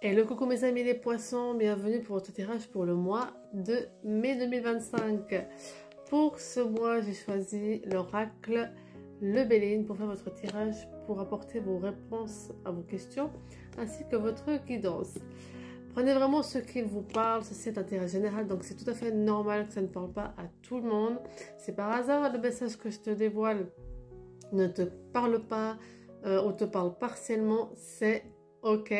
Hello, coucou mes amis les poissons, bienvenue pour votre tirage pour le mois de mai 2025. Pour ce mois, j'ai choisi l'oracle Le Béline pour faire votre tirage, pour apporter vos réponses à vos questions, ainsi que votre guidance. Prenez vraiment ce qu'il vous parle, ceci est un tirage général, donc c'est tout à fait normal que ça ne parle pas à tout le monde. C'est par hasard le message que je te dévoile ne te parle pas ou te parle partiellement, c'est ok.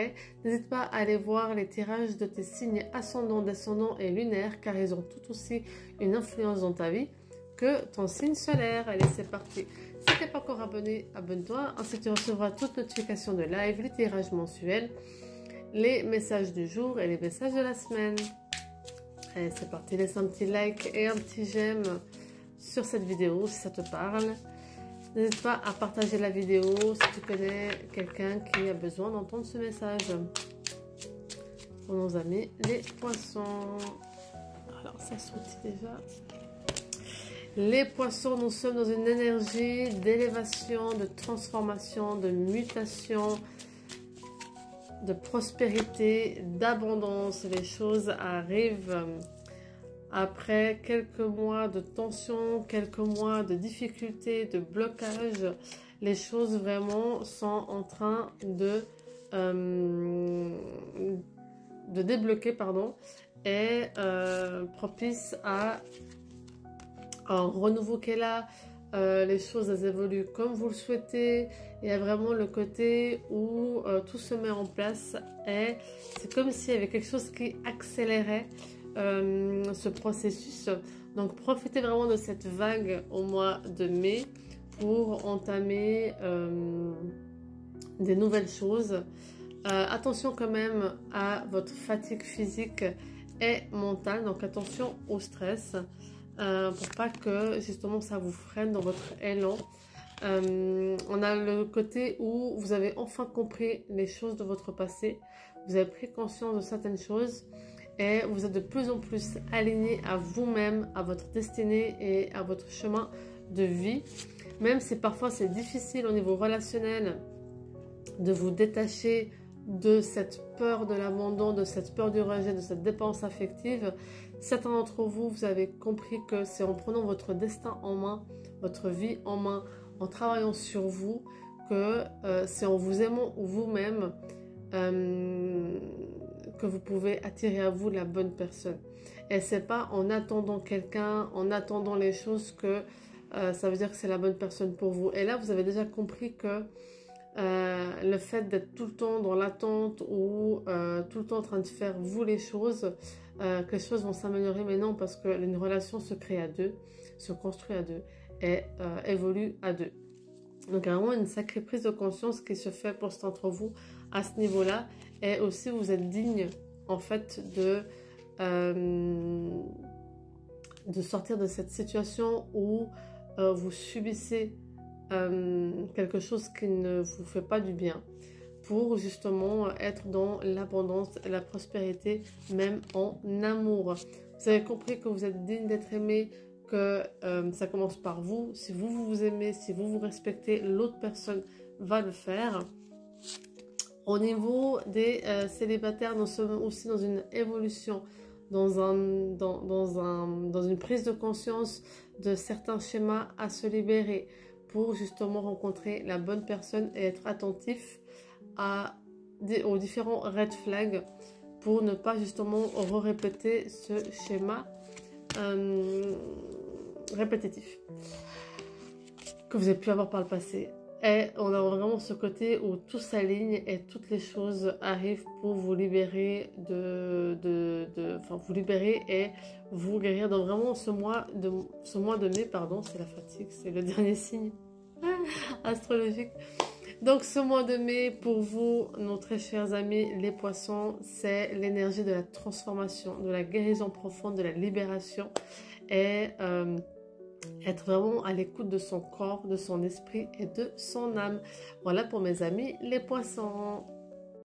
N'hésite pas à aller voir les tirages de tes signes ascendants, descendants et lunaires, car ils ont tout aussi une influence dans ta vie que ton signe solaire. Allez, c'est parti. Si tu n'es pas encore abonné, abonne-toi. Ainsi, tu recevras toutes notifications de live, les tirages mensuels, les messages du jour et les messages de la semaine. Allez, c'est parti. Laisse un petit like et un petit j'aime sur cette vidéo si ça te parle. N'hésite pas à partager la vidéo si tu connais quelqu'un qui a besoin d'entendre ce message. Pour nos amis les poissons. Alors ça sortit déjà. Les poissons, nous sommes dans une énergie d'élévation, de transformation, de mutation, de prospérité, d'abondance. Les choses arrivent. Après quelques mois de tension, quelques mois de difficultés, de blocage, les choses vraiment sont en train de débloquer, pardon, et propice à un renouveau qui est là. Les choses elles évoluent comme vous le souhaitez. Il y a vraiment le côté où tout se met en place et c'est comme s'il y avait quelque chose qui accélérait ce processus. Donc profitez vraiment de cette vague au mois de mai pour entamer des nouvelles choses. Attention quand même à votre fatigue physique et mentale, donc attention au stress pour pas que justement ça vous freine dans votre élan. On a le côté où vous avez enfin compris les choses de votre passé, vous avez pris conscience de certaines choses et vous êtes de plus en plus aligné à vous-même, à votre destinée et à votre chemin de vie. Même si parfois c'est difficile au niveau relationnel de vous détacher de cette peur de l'abandon, de cette peur du rejet, de cette dépendance affective, certains d'entre vous, vous avez compris que c'est en prenant votre destin en main, votre vie en main, en travaillant sur vous, que c'est en vous aimant vous-même que vous pouvez attirer à vous la bonne personne. Et c'est pas en attendant quelqu'un, en attendant les choses que ça veut dire que c'est la bonne personne pour vous. Et là, vous avez déjà compris que le fait d'être tout le temps dans l'attente ou tout le temps en train de faire vous les choses, que les choses vont s'améliorer, mais non, parce que une relation se crée à deux, se construit à deux et évolue à deux. Donc vraiment une sacrée prise de conscience qui se fait pour certains d'entre vous à ce niveau-là. Et aussi vous êtes digne en fait de sortir de cette situation où vous subissez quelque chose qui ne vous fait pas du bien, pour justement être dans l'abondance et la prospérité, même en amour. Vous avez compris que vous êtes digne d'être aimé, que ça commence par vous. Si vous vous aimez, si vous vous respectez, l'autre personne va le faire. Au niveau des célibataires, nous sommes aussi dans une évolution, dans une prise de conscience de certains schémas à se libérer, pour justement rencontrer la bonne personne et être attentif aux différents red flags pour ne pas justement répéter ce schéma répétitif que vous avez pu avoir par le passé. Et on a vraiment ce côté où tout s'aligne et toutes les choses arrivent pour vous libérer vous libérer et vous guérir dans vraiment ce mois de mai, pardon, c'est la fatigue, c'est le dernier signe astrologique. Donc ce mois de mai pour vous, nos très chers amis les poissons, c'est l'énergie de la transformation, de la guérison profonde, de la libération et être vraiment à l'écoute de son corps, de son esprit et de son âme. Voilà pour mes amis les poissons.